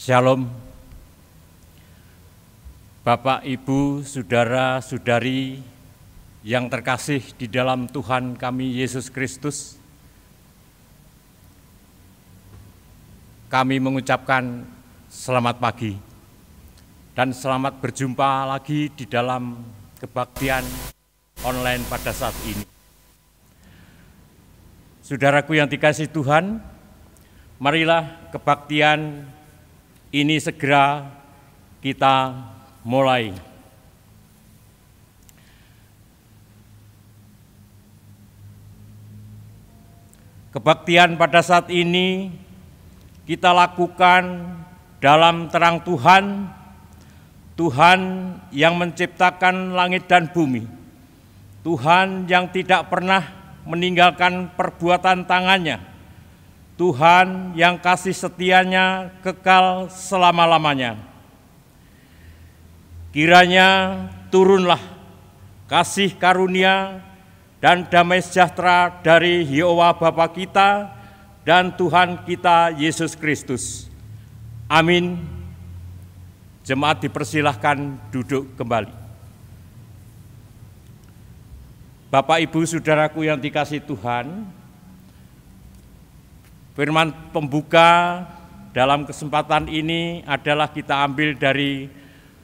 Shalom, Bapak, Ibu, Saudara-saudari yang terkasih di dalam Tuhan kami Yesus Kristus. Kami mengucapkan selamat pagi dan selamat berjumpa lagi di dalam kebaktian online pada saat ini. Saudaraku yang dikasihi Tuhan, marilah kebaktian ini segera kita mulai. Kebaktian pada saat ini kita lakukan dalam terang Tuhan, Tuhan yang menciptakan langit dan bumi, Tuhan yang tidak pernah meninggalkan perbuatan tangannya, Tuhan yang kasih setianya kekal selama-lamanya. Kiranya turunlah kasih karunia dan damai sejahtera dari Yehova Bapa kita dan Tuhan kita Yesus Kristus. Amin. Jemaat dipersilahkan duduk kembali. Bapak, Ibu, Saudaraku yang dikasihi Tuhan, firman pembuka dalam kesempatan ini adalah kita ambil dari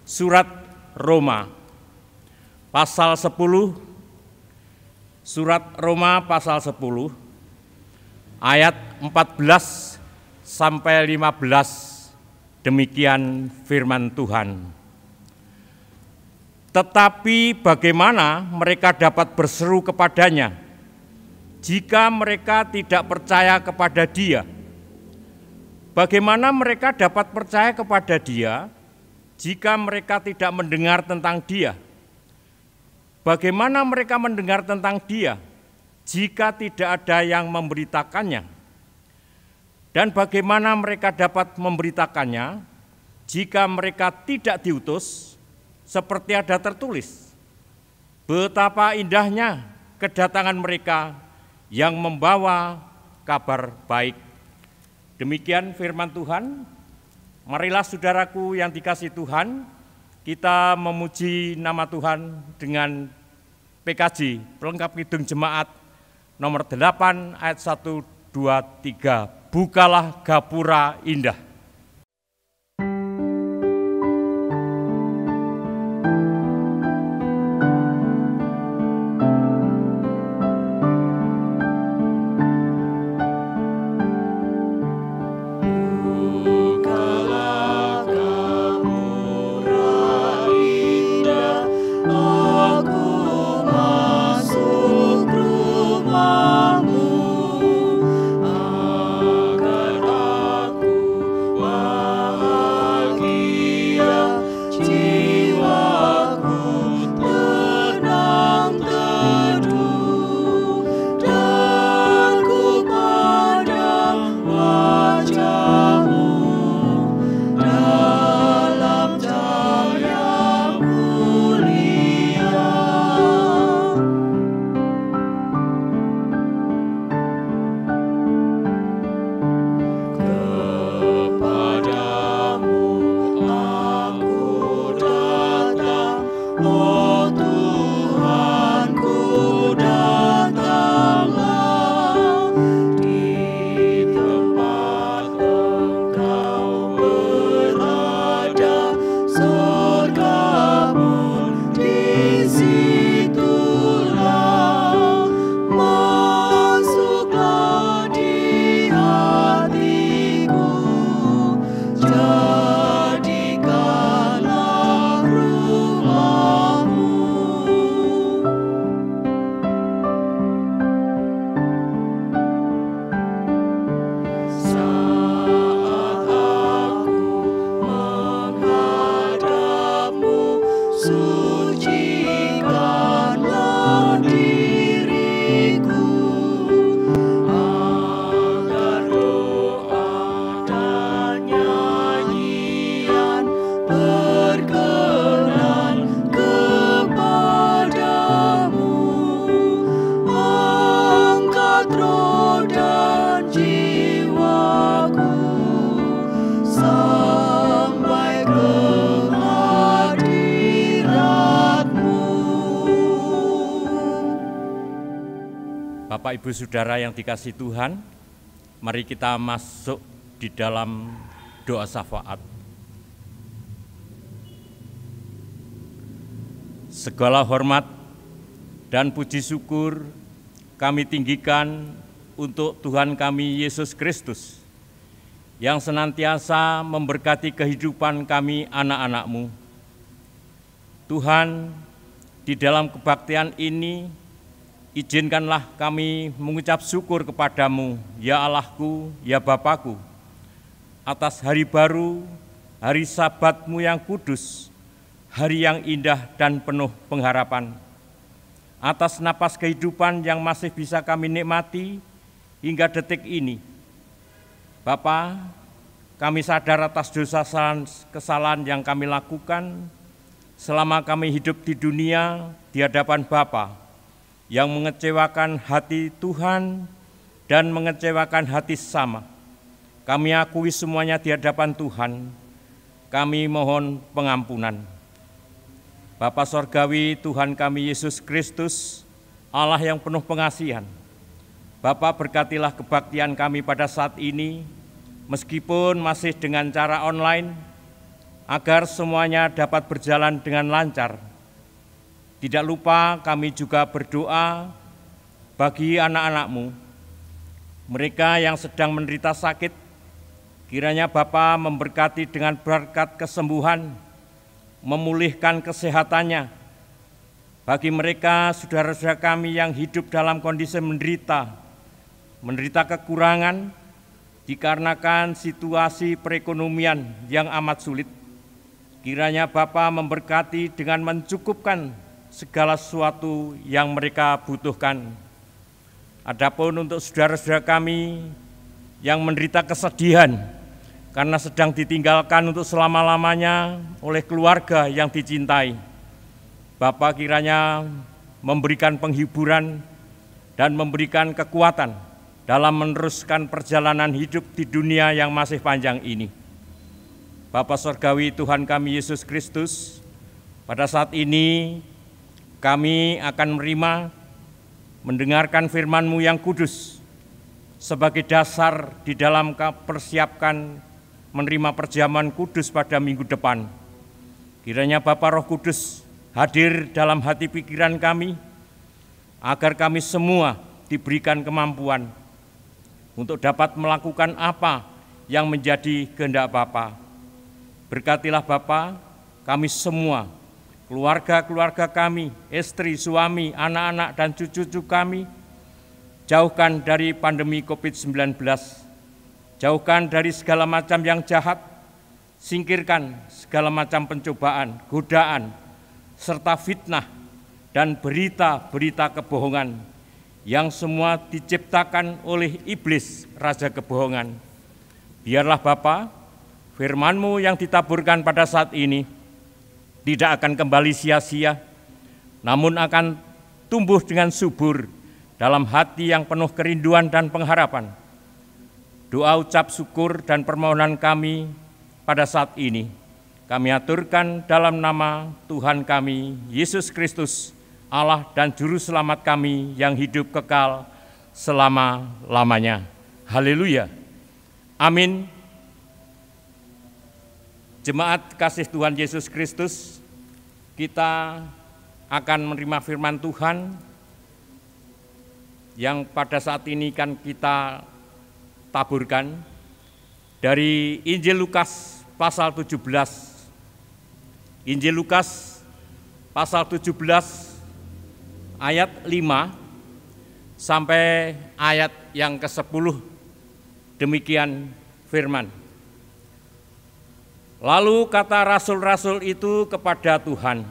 surat Roma pasal 10, surat Roma pasal 10 ayat 14 sampai 15, demikian firman Tuhan. Tetapi bagaimana mereka dapat berseru kepadanya jika mereka tidak percaya kepada Dia? Bagaimana mereka dapat percaya kepada Dia jika mereka tidak mendengar tentang Dia? Bagaimana mereka mendengar tentang Dia jika tidak ada yang memberitakannya? Dan bagaimana mereka dapat memberitakannya jika mereka tidak diutus? Seperti ada tertulis, betapa indahnya kedatangan mereka yang membawa kabar baik. Demikian firman Tuhan. Marilah saudaraku yang dikasihi Tuhan, kita memuji nama Tuhan dengan PKJ, pelengkap Kidung Jemaat nomor 8 ayat 1, 2, 3. Bukalah gapura indah. Bapak Ibu Saudara yang dikasihi Tuhan, mari kita masuk di dalam doa syafaat. Segala hormat dan puji syukur kami tinggikan untuk Tuhan kami Yesus Kristus, yang senantiasa memberkati kehidupan kami anak-anak-Mu. Tuhan, di dalam kebaktian ini, izinkanlah kami mengucap syukur kepadamu, ya Allahku, ya Bapakku, atas hari baru, hari Sabat-Mu yang kudus, hari yang indah dan penuh pengharapan, atas napas kehidupan yang masih bisa kami nikmati hingga detik ini. Bapa, kami sadar atas dosa kesalahan yang kami lakukan selama kami hidup di dunia di hadapan Bapa, yang mengecewakan hati Tuhan dan mengecewakan hati sesama. Kami akui semuanya di hadapan Tuhan. Kami mohon pengampunan. Bapa Sorgawi, Tuhan kami Yesus Kristus, Allah yang penuh pengasihan, Bapa berkatilah kebaktian kami pada saat ini, meskipun masih dengan cara online, agar semuanya dapat berjalan dengan lancar. Tidak lupa kami juga berdoa bagi anak-anak-Mu, mereka yang sedang menderita sakit, kiranya Bapa memberkati dengan berkat kesembuhan, memulihkan kesehatannya. Bagi mereka saudara-saudara kami yang hidup dalam kondisi menderita kekurangan dikarenakan situasi perekonomian yang amat sulit, kiranya Bapa memberkati dengan mencukupkan segala sesuatu yang mereka butuhkan. Adapun untuk saudara-saudara kami yang menderita kesedihan karena sedang ditinggalkan untuk selama-lamanya oleh keluarga yang dicintai, Bapa kiranya memberikan penghiburan dan memberikan kekuatan dalam meneruskan perjalanan hidup di dunia yang masih panjang ini. Bapa Sorgawi, Tuhan kami Yesus Kristus, pada saat ini kami akan mendengarkan firman-Mu yang kudus sebagai dasar di dalam persiapkan menerima perjamuan kudus pada minggu depan. Kiranya Bapa Roh Kudus hadir dalam hati pikiran kami, agar kami semua diberikan kemampuan untuk dapat melakukan apa yang menjadi kehendak Bapa. Berkatilah Bapa kami semua, keluarga-keluarga kami, istri, suami, anak-anak, dan cucu-cucu kami, jauhkan dari pandemi COVID-19, jauhkan dari segala macam yang jahat, singkirkan segala macam pencobaan, godaan, serta fitnah dan berita-berita kebohongan yang semua diciptakan oleh iblis, raja kebohongan. Biarlah Bapa, firman-Mu yang ditaburkan pada saat ini tidak akan kembali sia-sia, namun akan tumbuh dengan subur dalam hati yang penuh kerinduan dan pengharapan. Doa ucap syukur dan permohonan kami pada saat ini kami aturkan dalam nama Tuhan kami, Yesus Kristus, Allah dan Juru Selamat kami yang hidup kekal selama-lamanya. Haleluya. Amin. Jemaat kasih Tuhan Yesus Kristus, kita akan menerima firman Tuhan yang pada saat ini kan kita taburkan dari Injil Lukas pasal 17. Injil Lukas pasal 17 ayat 5 sampai ayat yang ke-10. Demikian firman. Lalu kata rasul-rasul itu kepada Tuhan,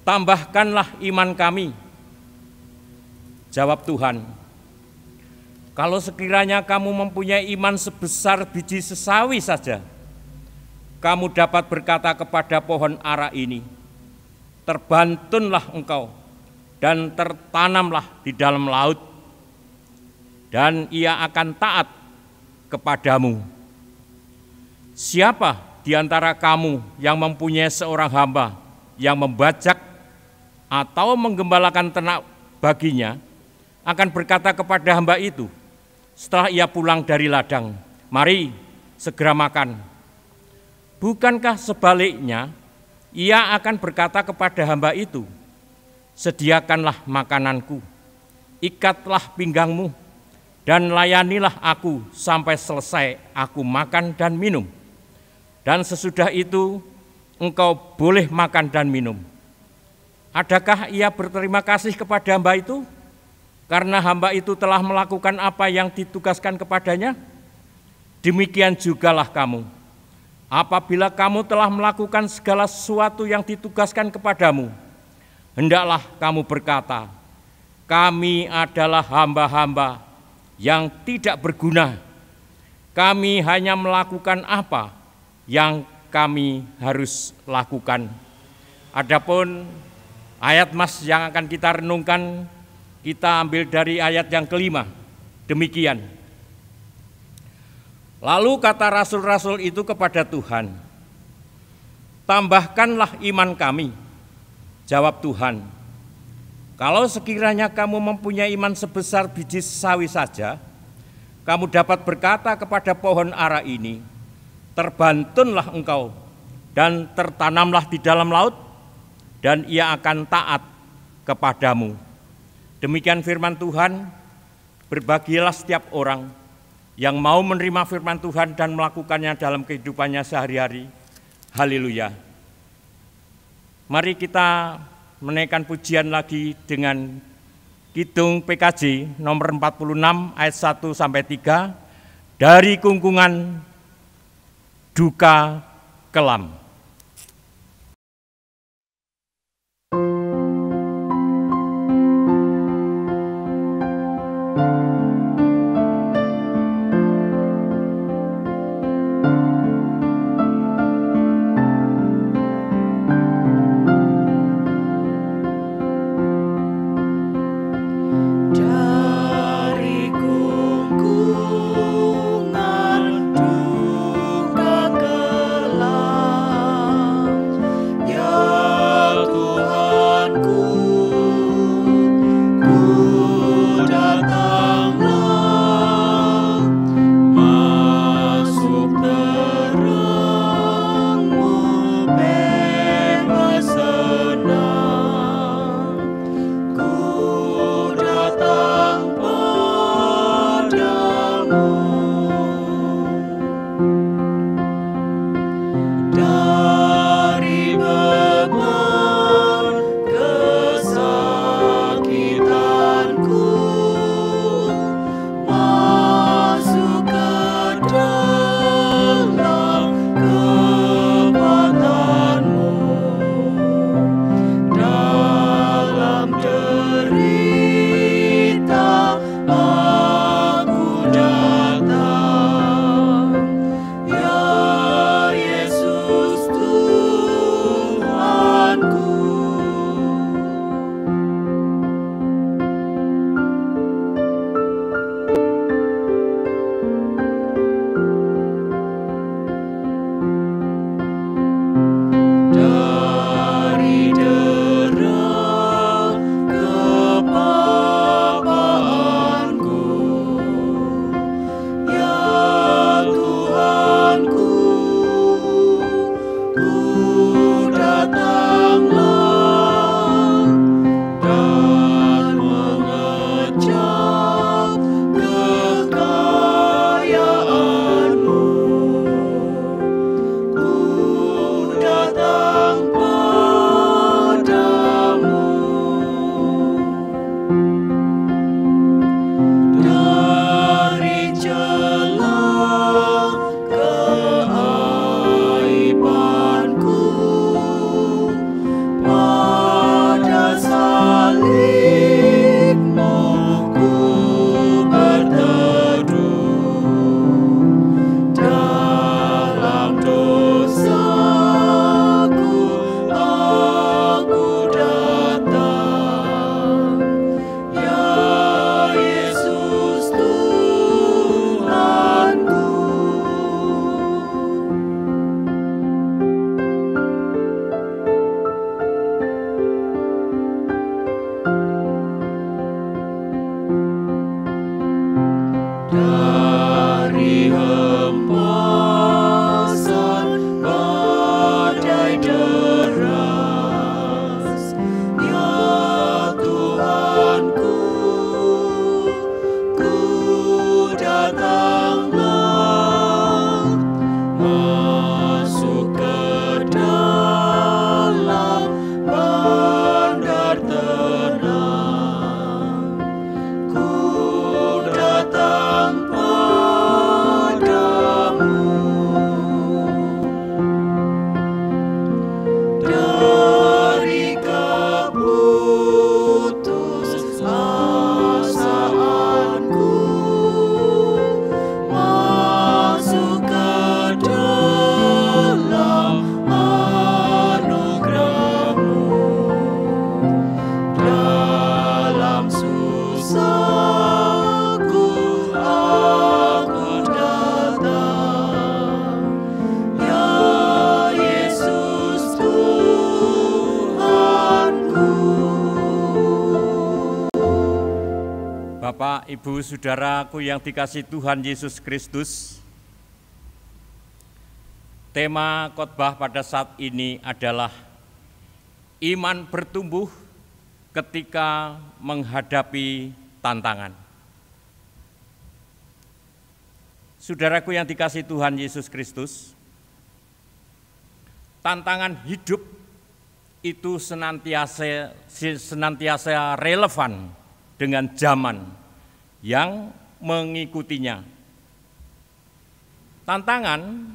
"Tambahkanlah iman kami." Jawab Tuhan, "Kalau sekiranya kamu mempunyai iman sebesar biji sesawi saja, kamu dapat berkata kepada pohon ara ini, 'Terbantunlah engkau dan tertanamlah di dalam laut,' dan ia akan taat kepadamu. Siapa di antara kamu yang mempunyai seorang hamba yang membajak atau menggembalakan ternak baginya, akan berkata kepada hamba itu setelah ia pulang dari ladang, "Mari, segera makan." Bukankah sebaliknya, ia akan berkata kepada hamba itu, "Sediakanlah makananku, ikatlah pinggangmu, dan layanilah aku sampai selesai aku makan dan minum. Dan sesudah itu engkau boleh makan dan minum." Adakah ia berterima kasih kepada hamba itu karena hamba itu telah melakukan apa yang ditugaskan kepadanya? Demikian jugalah kamu. Apabila kamu telah melakukan segala sesuatu yang ditugaskan kepadamu, hendaklah kamu berkata, "Kami adalah hamba-hamba yang tidak berguna. Kami hanya melakukan apa yang kami harus lakukan." Adapun ayat Mas yang akan kita renungkan, kita ambil dari ayat yang kelima. Demikian. Lalu kata rasul-rasul itu kepada Tuhan, "Tambahkanlah iman kami." Jawab Tuhan, "Kalau sekiranya kamu mempunyai iman sebesar biji sawi saja, kamu dapat berkata kepada pohon ara ini, 'Terbantunlah engkau dan tertanamlah di dalam laut,' dan ia akan taat kepadamu." Demikian firman Tuhan. Berbahagialah setiap orang yang mau menerima firman Tuhan dan melakukannya dalam kehidupannya sehari-hari. Haleluya. Mari kita menaikkan pujian lagi dengan Kidung PKJ nomor 46 ayat 1 sampai 3, "Dari Kungkungan Duka Kelam." Dari kungkungan duka kelam Bapak, Ibu, Saudaraku yang dikasihi Tuhan Yesus Kristus, tema khotbah pada saat ini adalah iman bertumbuh ketika menghadapi tantangan. Saudaraku yang dikasihi Tuhan Yesus Kristus, tantangan hidup itu senantiasa relevan dengan zaman yang mengikutinya. Tantangan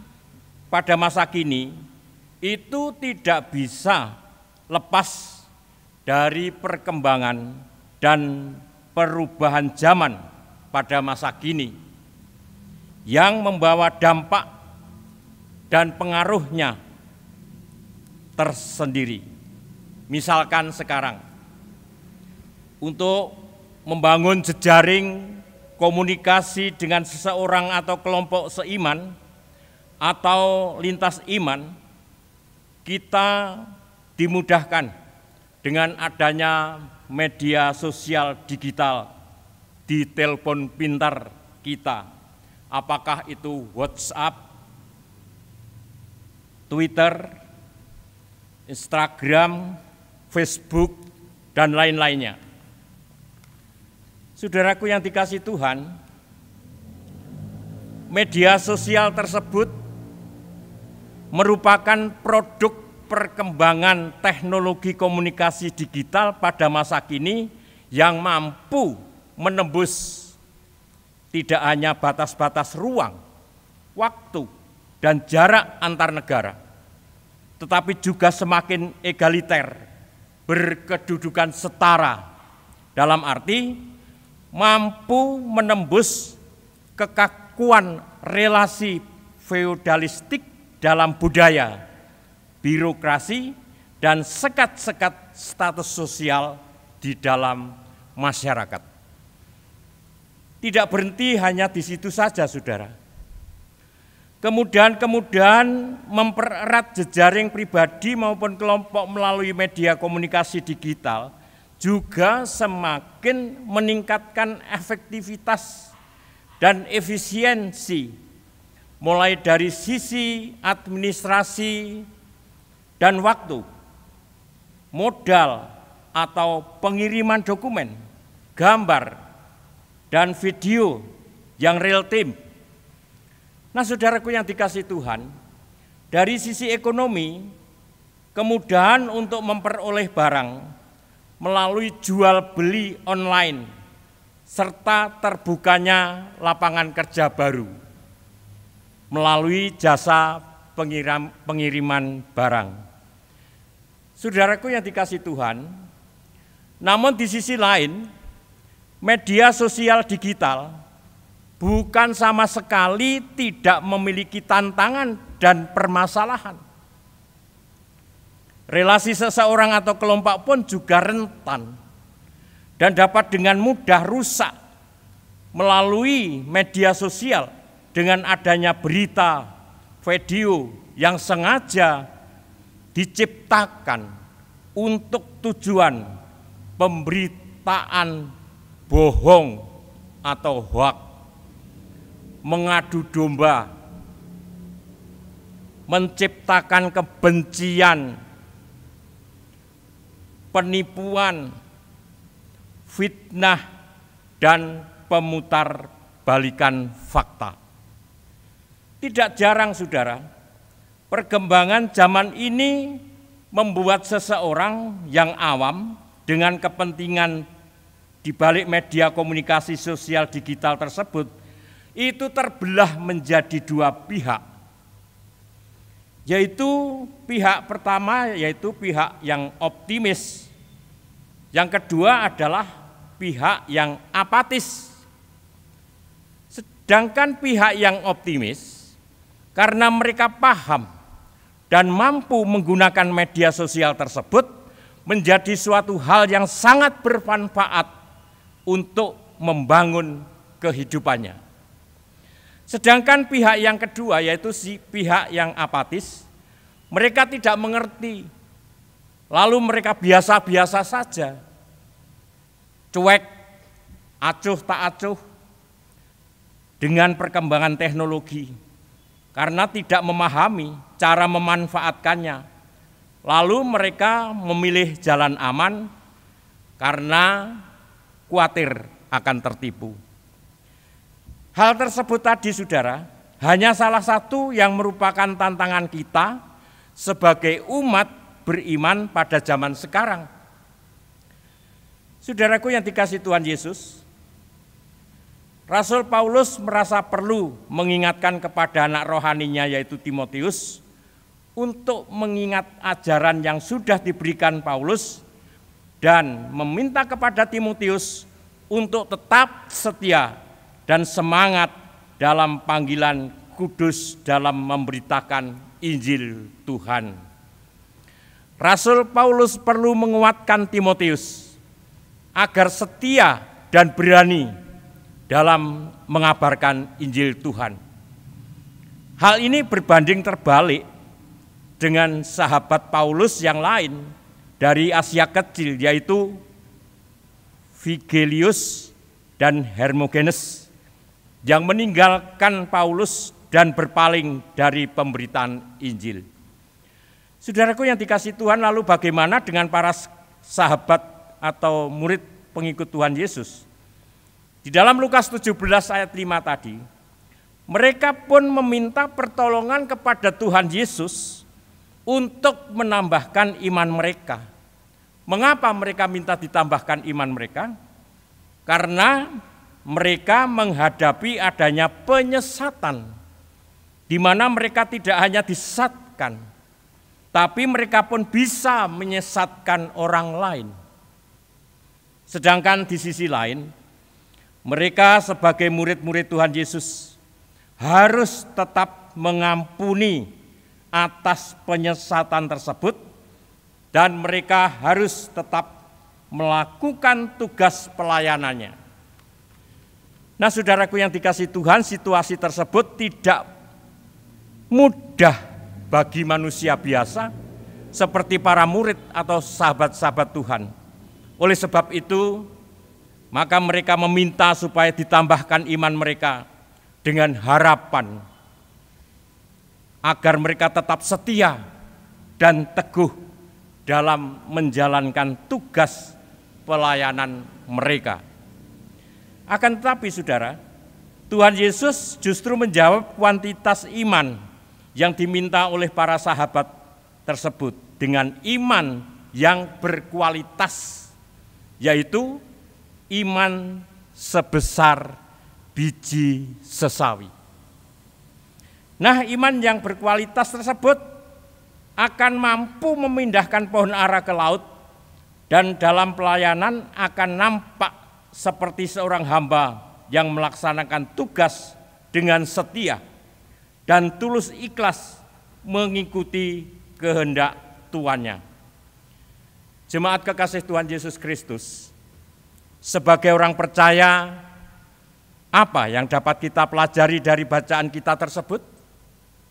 pada masa kini itu tidak bisa lepas dari perkembangan dan perubahan zaman pada masa kini yang membawa dampak dan pengaruhnya tersendiri. Misalkan sekarang, untuk membangun jejaring komunikasi dengan seseorang atau kelompok seiman atau lintas iman, kita dimudahkan dengan adanya media sosial digital di telepon pintar kita. Apakah itu WhatsApp, Twitter, Instagram, Facebook, dan lain-lainnya. Saudaraku yang dikasihi Tuhan, media sosial tersebut merupakan produk perkembangan teknologi komunikasi digital pada masa kini yang mampu menembus tidak hanya batas-batas ruang, waktu, dan jarak antar negara, tetapi juga semakin egaliter, berkedudukan setara, dalam arti mampu menembus kekakuan relasi feodalistik dalam budaya, birokrasi, dan sekat-sekat status sosial di dalam masyarakat. Tidak berhenti hanya di situ saja, saudara. Kemudian mempererat jejaring pribadi maupun kelompok melalui media komunikasi digital juga semakin meningkatkan efektivitas dan efisiensi, mulai dari sisi administrasi dan waktu, modal atau pengiriman dokumen, gambar, dan video yang real time. Nah, saudaraku yang dikasihi Tuhan, dari sisi ekonomi, kemudahan untuk memperoleh barang melalui jual beli online serta terbukanya lapangan kerja baru melalui jasa pengiriman barang. Saudaraku yang dikasihi Tuhan, namun di sisi lain, media sosial digital bukan sama sekali tidak memiliki tantangan dan permasalahan. Relasi seseorang atau kelompok pun juga rentan dan dapat dengan mudah rusak melalui media sosial dengan adanya berita, video yang sengaja diciptakan untuk tujuan pemberitaan bohong atau hoaks, mengadu domba, menciptakan kebencian, penipuan, fitnah, dan pemutarbalikan fakta. Tidak jarang, saudara, perkembangan zaman ini membuat seseorang yang awam dengan kepentingan di balik media komunikasi sosial digital tersebut itu terbelah menjadi dua pihak, yaitu pihak pertama yaitu pihak yang optimis, yang kedua adalah pihak yang apatis. Sedangkan pihak yang optimis karena mereka paham dan mampu menggunakan media sosial tersebut menjadi suatu hal yang sangat bermanfaat untuk membangun kehidupannya. Sedangkan pihak yang kedua yaitu si pihak yang apatis, mereka tidak mengerti, lalu mereka biasa-biasa saja, cuek, acuh tak acuh dengan perkembangan teknologi karena tidak memahami cara memanfaatkannya. Lalu mereka memilih jalan aman karena khawatir akan tertipu. Hal tersebut tadi, saudara, hanya salah satu yang merupakan tantangan kita sebagai umat beriman pada zaman sekarang. Saudaraku yang dikasihi Tuhan Yesus, Rasul Paulus merasa perlu mengingatkan kepada anak rohaninya yaitu Timotius untuk mengingat ajaran yang sudah diberikan Paulus dan meminta kepada Timotius untuk tetap setia dan semangat dalam panggilan kudus dalam memberitakan Injil Tuhan. Rasul Paulus perlu menguatkan Timotius agar setia dan berani dalam mengabarkan Injil Tuhan. Hal ini berbanding terbalik dengan sahabat Paulus yang lain dari Asia Kecil, yaitu Vigelius dan Hermogenes, yang meninggalkan Paulus dan berpaling dari pemberitaan Injil. Saudaraku yang dikasihi Tuhan, lalu bagaimana dengan para sahabat atau murid pengikut Tuhan Yesus? Di dalam Lukas 17 ayat 5 tadi, mereka pun meminta pertolongan kepada Tuhan Yesus untuk menambahkan iman mereka. Mengapa mereka minta ditambahkan iman mereka? Karena mereka menghadapi adanya penyesatan, di mana mereka tidak hanya disesatkan, tapi mereka pun bisa menyesatkan orang lain. Sedangkan di sisi lain, mereka sebagai murid-murid Tuhan Yesus harus tetap mengampuni atas penyesatan tersebut dan mereka harus tetap melakukan tugas pelayanannya. Nah, saudaraku yang dikasihi Tuhan, situasi tersebut tidak mudah bagi manusia biasa seperti para murid atau sahabat-sahabat Tuhan. Oleh sebab itu, maka mereka meminta supaya ditambahkan iman mereka dengan harapan agar mereka tetap setia dan teguh dalam menjalankan tugas pelayanan mereka. Akan tetapi, saudara, Tuhan Yesus justru menjawab kuantitas iman yang diminta oleh para sahabat tersebut dengan iman yang berkualitas, yaitu iman sebesar biji sesawi. Nah, iman yang berkualitas tersebut akan mampu memindahkan pohon ara ke laut dan dalam pelayanan akan nampak seperti seorang hamba yang melaksanakan tugas dengan setia dan tulus ikhlas mengikuti kehendak tuannya. Jemaat kekasih Tuhan Yesus Kristus, sebagai orang percaya, apa yang dapat kita pelajari dari bacaan kita tersebut?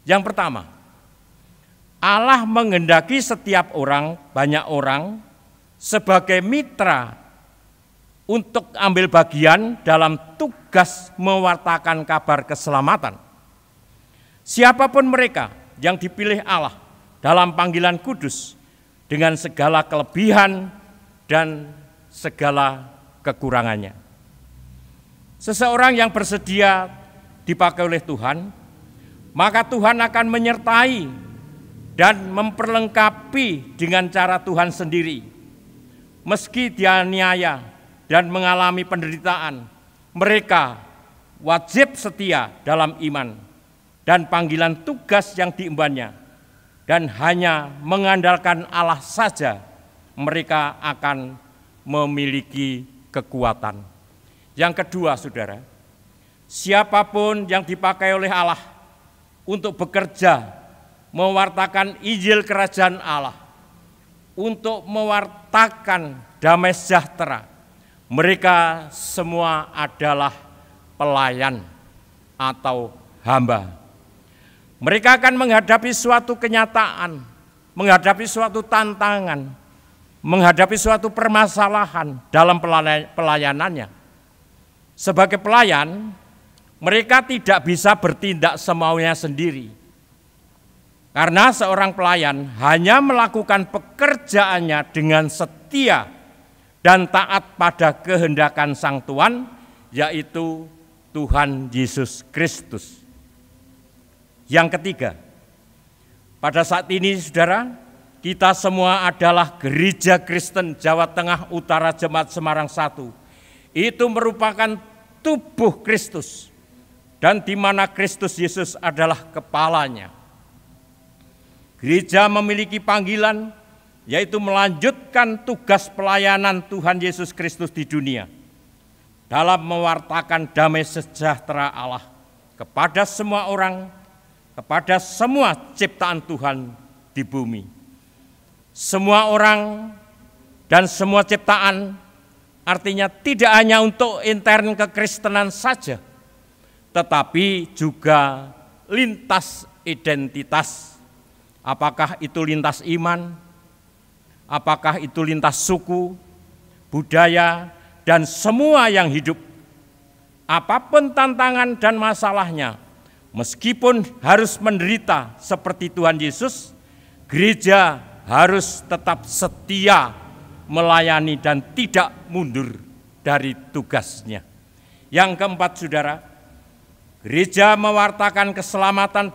Yang pertama, Allah menghendaki setiap orang, banyak orang, sebagai mitra untuk ambil bagian dalam tugas mewartakan kabar keselamatan. Siapapun mereka yang dipilih Allah dalam panggilan kudus dengan segala kelebihan dan segala kekurangannya. Seseorang yang bersedia dipakai oleh Tuhan, maka Tuhan akan menyertai dan memperlengkapi dengan cara Tuhan sendiri. Meski dianiaya dan mengalami penderitaan, mereka wajib setia dalam iman dan panggilan tugas yang diembannya, dan hanya mengandalkan Allah saja mereka akan memiliki kekuatan. Yang kedua, saudara, siapapun yang dipakai oleh Allah untuk bekerja mewartakan Injil Kerajaan Allah, untuk mewartakan damai sejahtera, mereka semua adalah pelayan atau hamba. Mereka akan menghadapi suatu kenyataan, menghadapi suatu tantangan, menghadapi suatu permasalahan dalam pelayanannya. Sebagai pelayan, mereka tidak bisa bertindak semaunya sendiri. Karena seorang pelayan hanya melakukan pekerjaannya dengan setia dan taat pada kehendakan Sang Tuhan, yaitu Tuhan Yesus Kristus. Yang ketiga, pada saat ini saudara, kita semua adalah Gereja Kristen Jawa Tengah Utara Jemaat Semarang 1. Itu merupakan tubuh Kristus, dan di mana Kristus Yesus adalah kepalanya. Gereja memiliki panggilan, yaitu melanjutkan tugas pelayanan Tuhan Yesus Kristus di dunia dalam mewartakan damai sejahtera Allah kepada semua orang, kepada semua ciptaan Tuhan di bumi. Semua orang dan semua ciptaan artinya tidak hanya untuk intern kekristenan saja, tetapi juga lintas identitas. Apakah itu lintas iman, apakah itu lintas suku, budaya, dan semua yang hidup. Apapun tantangan dan masalahnya, meskipun harus menderita seperti Tuhan Yesus, gereja harus tetap setia melayani dan tidak mundur dari tugasnya. Yang keempat saudara, gereja mewartakan keselamatan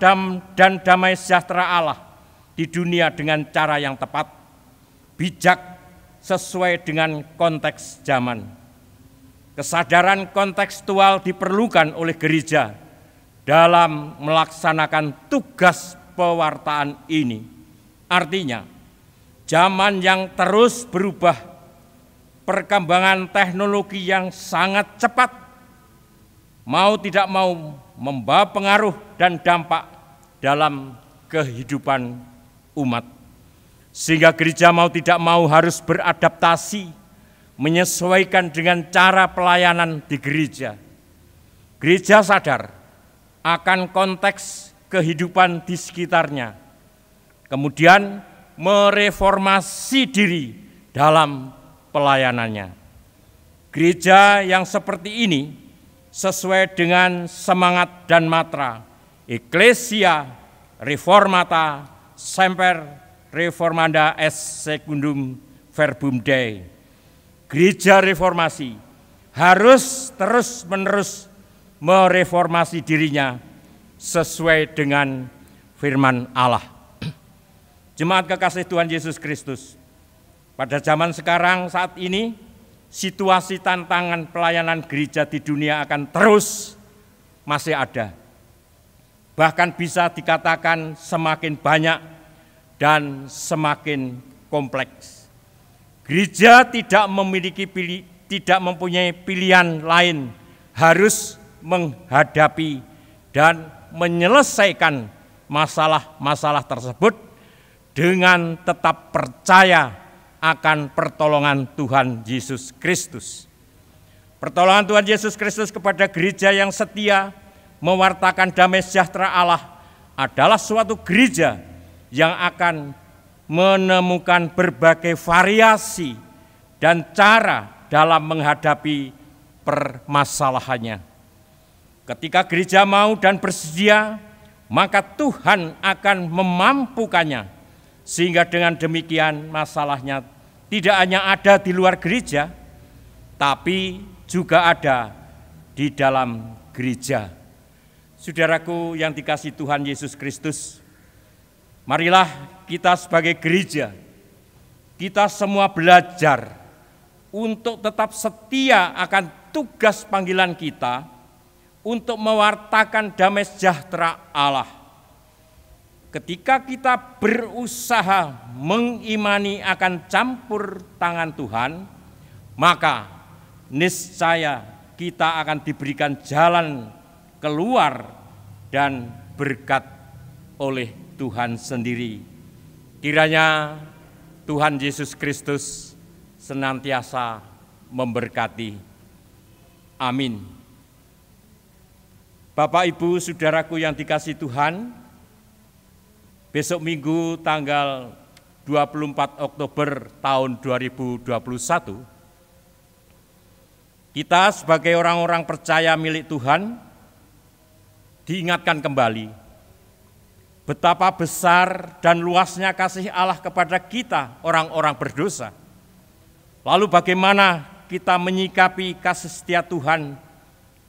dan damai sejahtera Allah di dunia dengan cara yang tepat, bijak, sesuai dengan konteks zaman. Kesadaran kontekstual diperlukan oleh gereja dalam melaksanakan tugas pewartaan ini. Artinya, zaman yang terus berubah, perkembangan teknologi yang sangat cepat, mau tidak mau membawa pengaruh dan dampak dalam kehidupan umat. Sehingga gereja mau tidak mau harus beradaptasi, menyesuaikan dengan cara pelayanan di gereja. Gereja sadar akan konteks kehidupan di sekitarnya, kemudian mereformasi diri dalam pelayanannya. Gereja yang seperti ini sesuai dengan semangat dan matra Ecclesia Reformata Semper Reformanda est secundum verbum Dei. Gereja reformasi harus terus-menerus mereformasi dirinya sesuai dengan firman Allah. Jemaat kekasih Tuhan Yesus Kristus, pada zaman sekarang saat ini, situasi tantangan pelayanan gereja di dunia akan terus masih ada. Bahkan bisa dikatakan semakin banyak dan semakin kompleks. Gereja tidak mempunyai pilihan lain, harus menghadapi dan menyelesaikan masalah-masalah tersebut dengan tetap percaya akan pertolongan Tuhan Yesus Kristus. Pertolongan Tuhan Yesus Kristus kepada gereja yang setia mewartakan damai sejahtera Allah adalah suatu gereja yang akan menemukan berbagai variasi dan cara dalam menghadapi permasalahannya. Ketika gereja mau dan bersedia, maka Tuhan akan memampukannya, sehingga dengan demikian masalahnya tidak hanya ada di luar gereja, tapi juga ada di dalam gereja. Saudaraku yang dikasihi Tuhan Yesus Kristus, marilah kita sebagai gereja, kita semua belajar untuk tetap setia akan tugas panggilan kita untuk mewartakan damai sejahtera Allah. Ketika kita berusaha mengimani akan campur tangan Tuhan, maka niscaya kita akan diberikan jalan keluar dan berkat oleh Tuhan sendiri. Kiranya Tuhan Yesus Kristus senantiasa memberkati. Amin. Bapak, Ibu, saudaraku yang dikasihi Tuhan, besok Minggu tanggal 24 Oktober tahun 2021, Kita sebagai orang-orang percaya milik Tuhan diingatkan kembali betapa besar dan luasnya kasih Allah kepada kita orang-orang berdosa. Lalu bagaimana kita menyikapi kasih setia Tuhan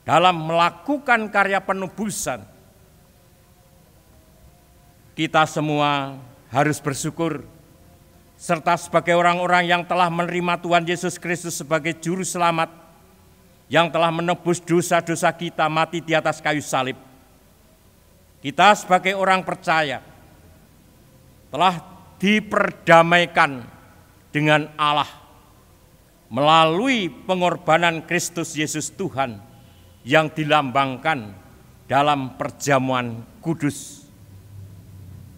dalam melakukan karya penebusan? Kita semua harus bersyukur, serta sebagai orang-orang yang telah menerima Tuhan Yesus Kristus sebagai Juru Selamat, yang telah menebus dosa-dosa kita mati di atas kayu salib. Kita sebagai orang percaya telah diperdamaikan dengan Allah melalui pengorbanan Kristus Yesus Tuhan yang dilambangkan dalam perjamuan kudus.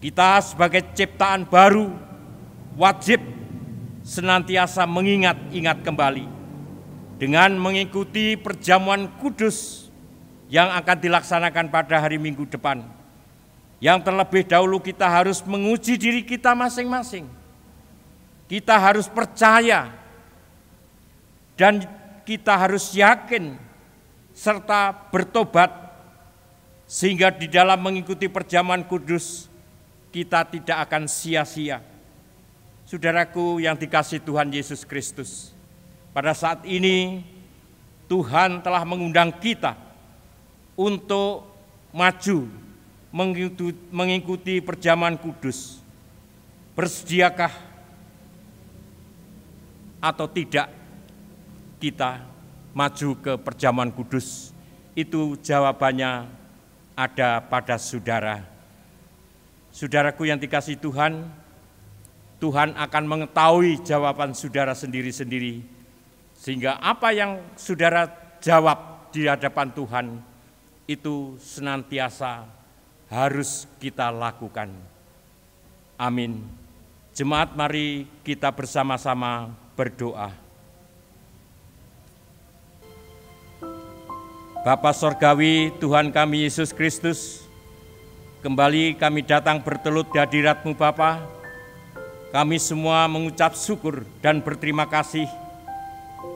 Kita sebagai ciptaan baru wajib senantiasa mengingat-ingat kembali dengan mengikuti perjamuan kudus yang akan dilaksanakan pada hari Minggu depan. Yang terlebih dahulu kita harus menguji diri kita masing-masing. Kita harus percaya dan kita harus yakin serta bertobat sehingga di dalam mengikuti perjamuan kudus kita tidak akan sia-sia. Saudaraku yang dikasihi Tuhan Yesus Kristus, pada saat ini Tuhan telah mengundang kita untuk maju mengikuti perjamuan kudus. Bersediakah atau tidak kita maju ke perjamuan kudus? Itu jawabannya ada pada saudara. Saudaraku yang dikasihi Tuhan, Tuhan akan mengetahui jawaban saudara sendiri-sendiri. Sehingga apa yang saudara jawab di hadapan Tuhan itu senantiasa harus kita lakukan. Amin. Jemaat, mari kita bersama-sama berdoa. Bapa Sorgawi, Tuhan kami Yesus Kristus, kembali kami datang bertelut di hadirat-Mu Bapa. Kami semua mengucap syukur dan berterima kasih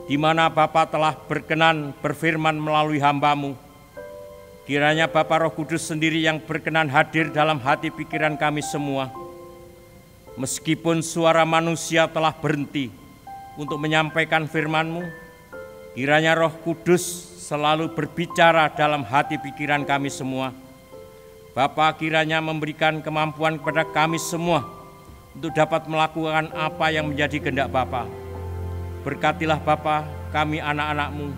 di mana Bapa telah berkenan berfirman melalui hamba-Mu. Kiranya Bapa Roh Kudus sendiri yang berkenan hadir dalam hati pikiran kami semua. Meskipun suara manusia telah berhenti untuk menyampaikan firman-Mu, kiranya Roh Kudus selalu berbicara dalam hati pikiran kami semua. Bapa, kiranya memberikan kemampuan kepada kami semua untuk dapat melakukan apa yang menjadi kehendak Bapa. Berkatilah Bapa kami anak-anak-Mu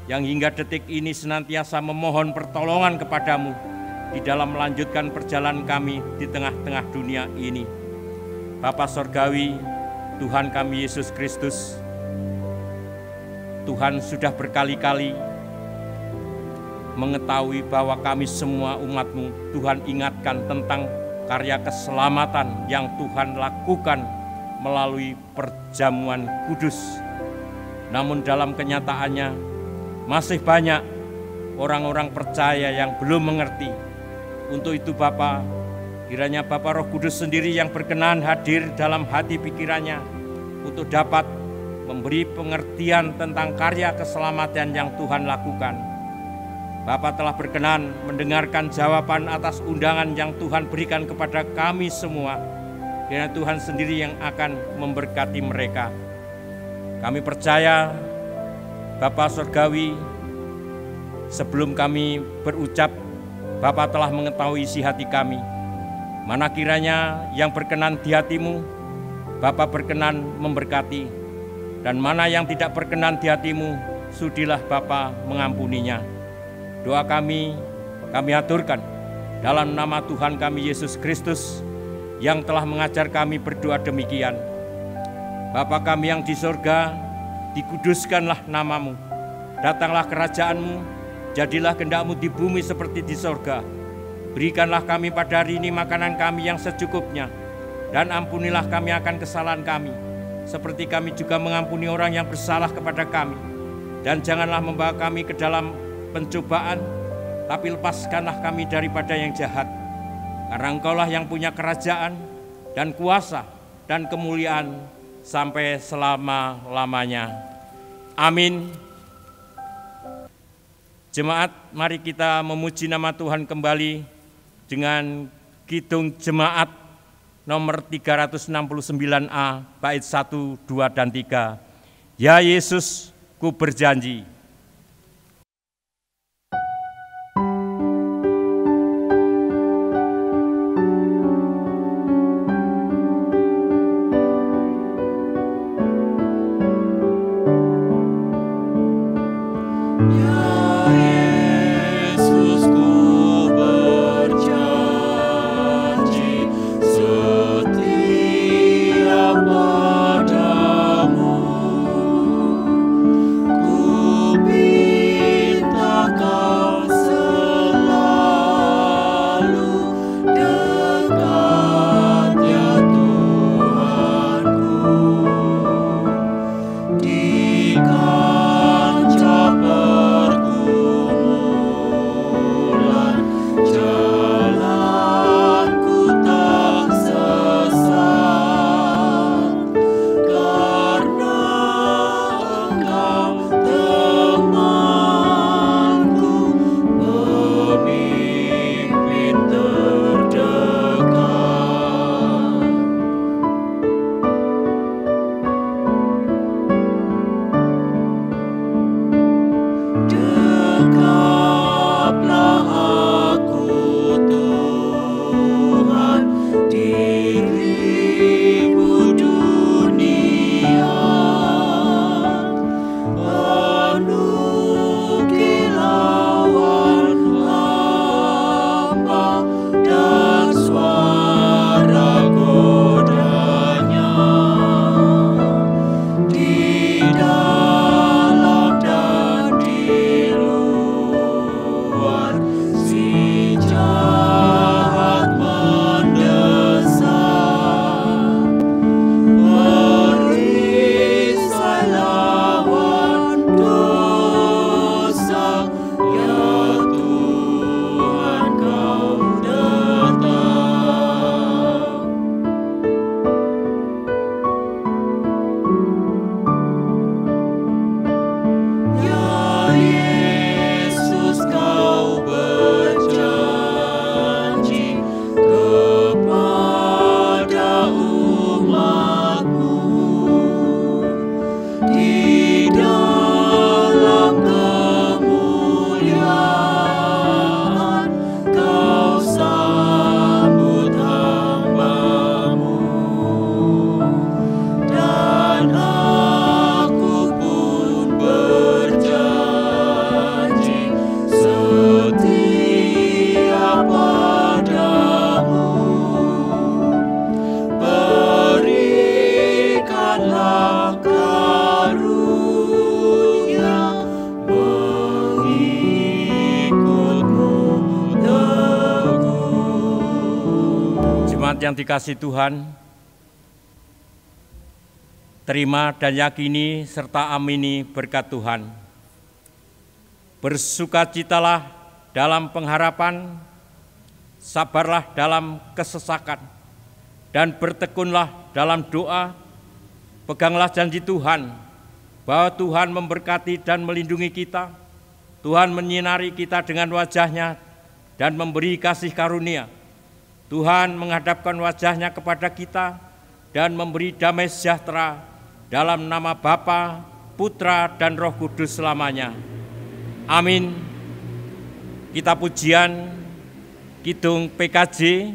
yang hingga detik ini senantiasa memohon pertolongan kepadamu di dalam melanjutkan perjalanan kami di tengah-tengah dunia ini. Bapa Sorgawi, Tuhan kami Yesus Kristus, Tuhan sudah berkali-kali mengetahui bahwa kami semua umat-Mu, Tuhan ingatkan tentang karya keselamatan yang Tuhan lakukan melalui perjamuan kudus. Namun dalam kenyataannya masih banyak orang-orang percaya yang belum mengerti. Untuk itu Bapa, kiranya Bapa Roh Kudus sendiri yang berkenan hadir dalam hati pikirannya untuk dapat memberi pengertian tentang karya keselamatan yang Tuhan lakukan. Bapa telah berkenan mendengarkan jawaban atas undangan yang Tuhan berikan kepada kami semua. Kiranya Tuhan sendiri yang akan memberkati mereka. Kami percaya Bapa Sorgawi, sebelum kami berucap, Bapa telah mengetahui isi hati kami. Mana kiranya yang berkenan di hati-Mu, Bapa berkenan memberkati. Dan mana yang tidak berkenan di hati-Mu, sudilah Bapa mengampuninya. Doa kami aturkan dalam nama Tuhan kami Yesus Kristus yang telah mengajar kami berdoa demikian. Bapa kami yang di sorga, dikuduskanlah nama-Mu. Datanglah kerajaan-Mu, jadilah kehendak-Mu di bumi seperti di sorga. Berikanlah kami pada hari ini makanan kami yang secukupnya, dan ampunilah kami akan kesalahan kami, seperti kami juga mengampuni orang yang bersalah kepada kami. Dan janganlah membawa kami ke dalam pencobaan, tapi lepaskanlah kami daripada yang jahat. Karena Engkaulah yang punya kerajaan dan kuasa dan kemuliaan sampai selama-lamanya. Amin. Jemaat, mari kita memuji nama Tuhan kembali dengan kidung jemaat nomor 369A, bait 1, 2, dan 3. Ya Yesus, ku berjanji. Yang dikasihi Tuhan, terima dan yakini serta amini berkat Tuhan. Bersukacitalah dalam pengharapan, sabarlah dalam kesesakan, dan bertekunlah dalam doa. Peganglah janji Tuhan bahwa Tuhan memberkati dan melindungi kita. Tuhan menyinari kita dengan wajah-Nya dan memberi kasih karunia. Tuhan menghadapkan wajah-Nya kepada kita dan memberi damai sejahtera dalam nama Bapa, Putra, dan Roh Kudus selamanya. Amin. Kita pujian kidung PKJ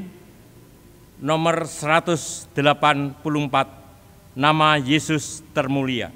nomor 184, nama Yesus termulia.